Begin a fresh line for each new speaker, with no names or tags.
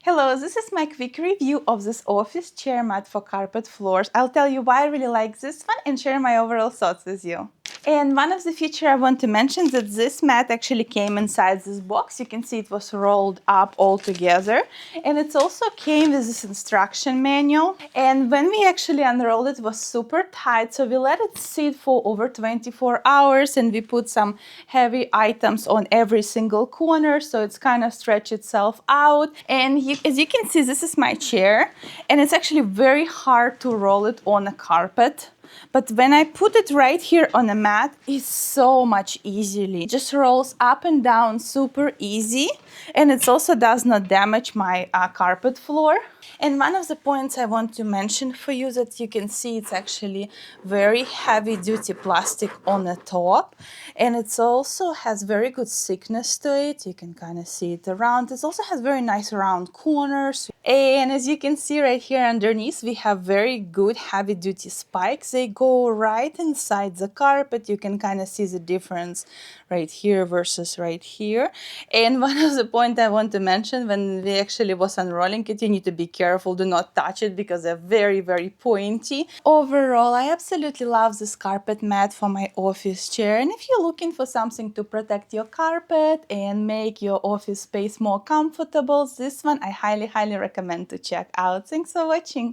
Hello, this is my quick review of this office chair mat for carpet floors. I'll tell you why I really like this one and share my overall thoughts with you. And one of the features I want to mention that this mat actually came inside this box. You can see it was rolled up all together. And it also came with this instruction manual. And when we actually unrolled it, it was super tight. So we let it sit for over 24 hours and we put some heavy items on every single corner. So it's kind of stretched itself out. And as you can see, this is my chair. And it's actually very hard to roll it on a carpet. But when I put it right here on a mat, it's so much easily. It just rolls up and down super easy. And it also does not damage my carpet floor. And one of the points I want to mention for you that you can see it's actually very heavy duty plastic on the top. And it also has very good thickness to it. You can kind of see it around. It also has very nice round corners. And as you can see right here underneath, we have very good heavy duty spikes. They go right inside the carpet. You can kind of see the difference right here versus right here. And one of the points I want to mention, when we actually was unrolling it, you need to be careful, do not touch it because they're very, very pointy. Overall, I absolutely love this carpet mat for my office chair. And if you're looking for something to protect your carpet and make your office space more comfortable, this one I highly, highly recommend to check out. Thanks for watching.